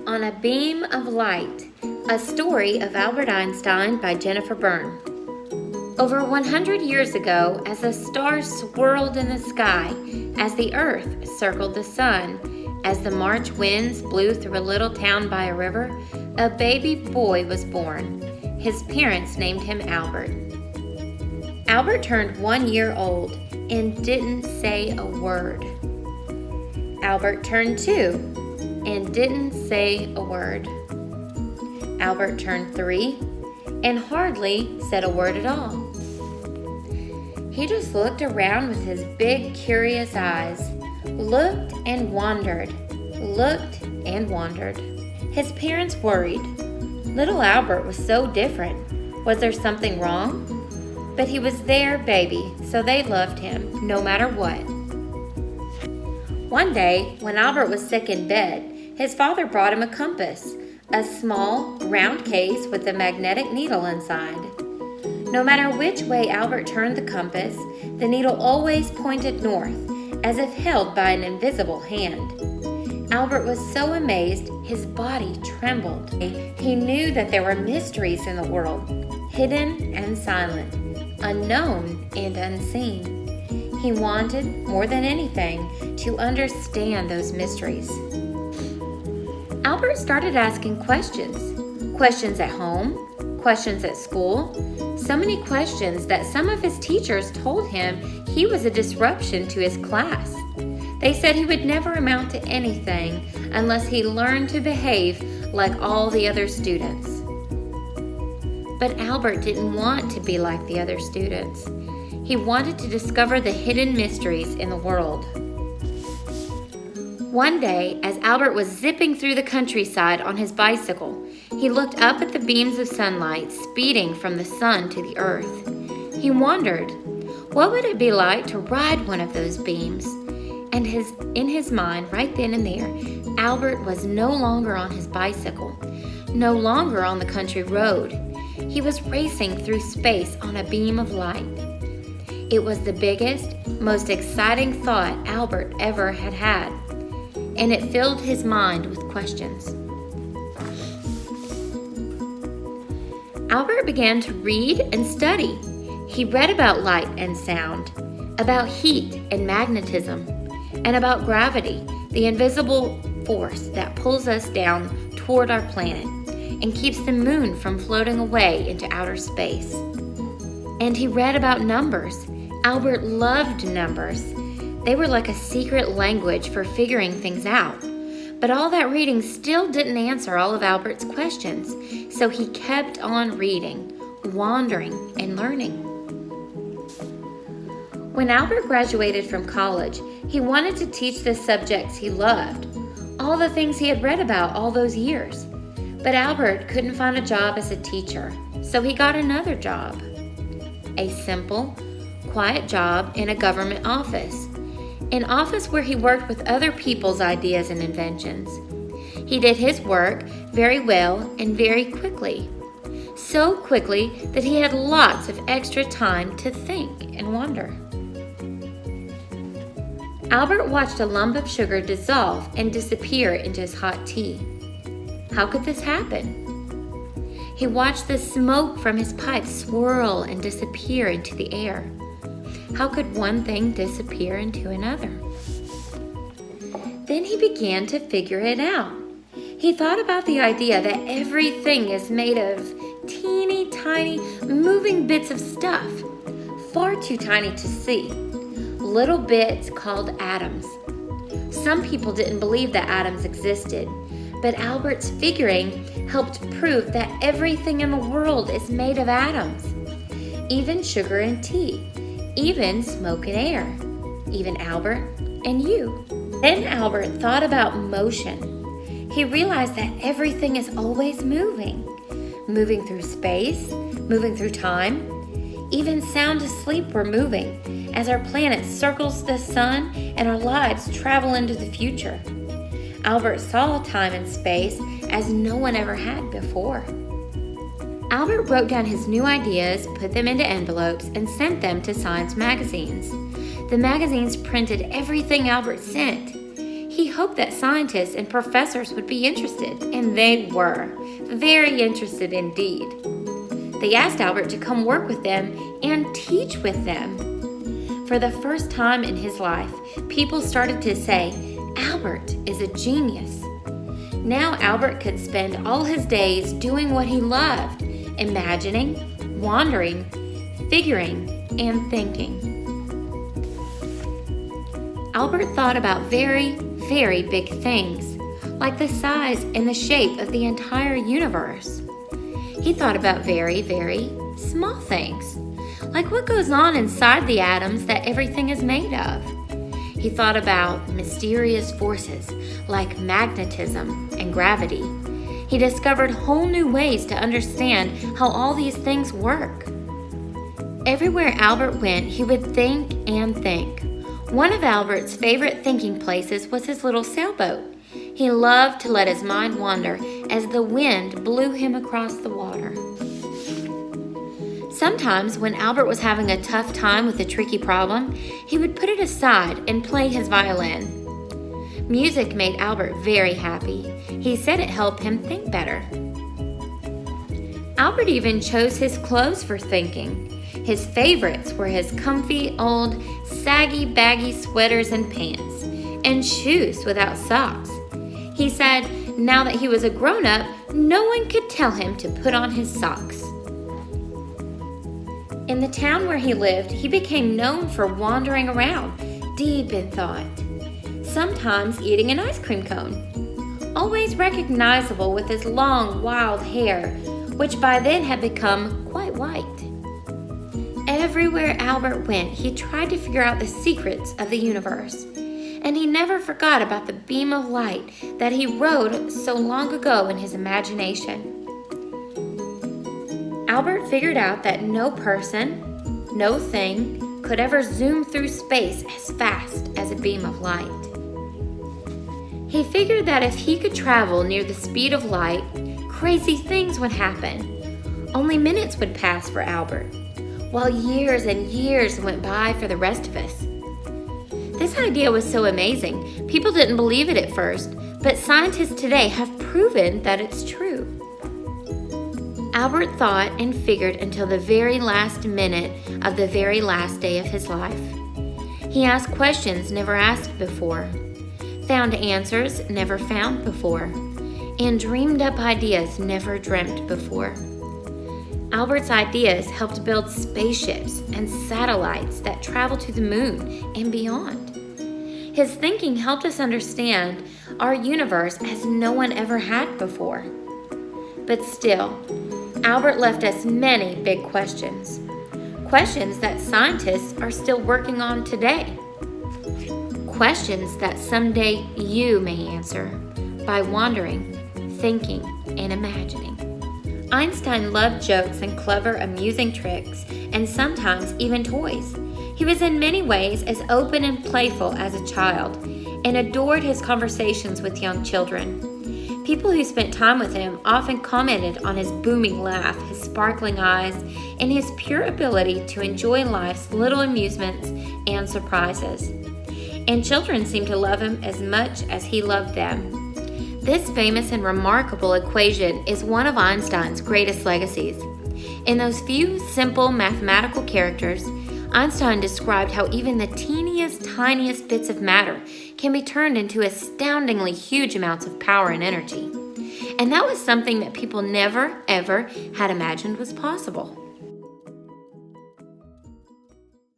On a Beam of Light, a story of Albert Einstein by Jennifer Berne. Over 100 years ago, as the stars swirled in the sky, as the earth circled the sun, as the March winds blew through a little town by a river, a baby boy was born. His parents named him Albert. Albert turned 1 year old and didn't say a word. Albert turned 2 and didn't say a word. Albert turned 3 and hardly said a word at all. He just looked around with his big, curious eyes, looked and wandered, looked and wandered. His parents worried. Little Albert was so different. Was there something wrong? But he was their baby, so they loved him no matter what. One day, when Albert was sick in bed, his father brought him a compass, a small, round case with a magnetic needle inside. No matter which way Albert turned the compass, the needle always pointed north, as if held by an invisible hand. Albert was so amazed, his body trembled. He knew that there were mysteries in the world, hidden and silent, unknown and unseen. He wanted, more than anything, to understand those mysteries. Albert started asking questions. Questions at home, questions at school, so many questions that some of his teachers told him he was a disruption to his class. They said he would never amount to anything unless he learned to behave like all the other students. But Albert didn't want to be like the other students. He wanted to discover the hidden mysteries in the world. One day, as Albert was zipping through the countryside on his bicycle, he looked up at the beams of sunlight speeding from the sun to the earth. He wondered, what would it be like to ride one of those beams? And in his mind, right then and there, Albert was no longer on his bicycle, no longer on the country road. He was racing through space on a beam of light. It was the biggest, most exciting thought Albert ever had, and it filled his mind with questions. Albert began to read and study. He read about light and sound, about heat and magnetism, and about gravity, the invisible force that pulls us down toward our planet and keeps the moon from floating away into outer space. And he read about numbers. Albert loved numbers. They were like a secret language for figuring things out. But all that reading still didn't answer all of Albert's questions, so he kept on reading, wandering, and learning. When Albert graduated from college, he wanted to teach the subjects he loved, all the things he had read about all those years. But Albert couldn't find a job as a teacher, so he got another job. A simple, quiet job in a government office, an office where he worked with other people's ideas and inventions. He did his work very well and very quickly, so quickly that he had lots of extra time to think and wonder. Albert watched a lump of sugar dissolve and disappear into his hot tea. How could this happen? He watched the smoke from his pipe swirl and disappear into the air. How could one thing disappear into another? Then he began to figure it out. He thought about the idea that everything is made of teeny tiny moving bits of stuff, far too tiny to see, little bits called atoms. Some people didn't believe that atoms existed, but Albert's figuring helped prove that everything in the world is made of atoms, even sugar and tea, even smoke and air, even Albert and you. Then Albert thought about motion. He realized that everything is always moving through space, moving through time. Even sound asleep we're moving as our planet circles the sun and our lives travel into the future. Albert saw time and space as no one ever had before. Albert wrote down his new ideas, put them into envelopes, and sent them to science magazines. The magazines printed everything Albert sent. He hoped that scientists and professors would be interested, and they were. Very interested indeed. They asked Albert to come work with them and teach with them. For the first time in his life, people started to say, "Albert is a genius." Now Albert could spend all his days doing what he loved, imagining, wandering, figuring, and thinking. Albert thought about very, very big things, like the size and the shape of the entire universe. He thought about very, very small things, like what goes on inside the atoms that everything is made of. He thought about mysterious forces like magnetism and gravity. He discovered whole new ways to understand how all these things work. Everywhere Albert went, he would think and think. One of Albert's favorite thinking places was his little sailboat. He loved to let his mind wander as the wind blew him across the water. Sometimes, when Albert was having a tough time with a tricky problem, he would put it aside and play his violin. Music made Albert very happy. He said it helped him think better. Albert even chose his clothes for thinking. His favorites were his comfy, old, saggy, baggy sweaters and pants, and shoes without socks. He said now that he was a grown-up, no one could tell him to put on his socks. In the town where he lived, he became known for wandering around, deep in thought, sometimes eating an ice cream cone, always recognizable with his long, wild hair, which by then had become quite white. Everywhere Albert went, he tried to figure out the secrets of the universe, and he never forgot about the beam of light that he rode so long ago in his imagination. Albert figured out that no person, no thing, could ever zoom through space as fast as a beam of light. He figured that if he could travel near the speed of light, crazy things would happen. Only minutes would pass for Albert, while years and years went by for the rest of us. This idea was so amazing, people didn't believe it at first, but scientists today have proven that it's true. Albert thought and figured until the very last minute of the very last day of his life. He asked questions never asked before, found answers never found before, and dreamed up ideas never dreamt before. Albert's ideas helped build spaceships and satellites that travel to the moon and beyond. His thinking helped us understand our universe as no one ever had before. But still, Albert left us many big questions. Questions that scientists are still working on today. Questions that someday you may answer by wandering, thinking, and imagining. Einstein loved jokes and clever, amusing tricks, and sometimes even toys. He was in many ways as open and playful as a child, and adored his conversations with young children. People who spent time with him often commented on his booming laugh, his sparkling eyes, and his pure ability to enjoy life's little amusements and surprises. And children seemed to love him as much as he loved them. This famous and remarkable equation is one of Einstein's greatest legacies. In those few simple mathematical characters, Einstein described how even the teeniest, tiniest bits of matter can be turned into astoundingly huge amounts of power and energy. And that was something that people never, ever had imagined was possible.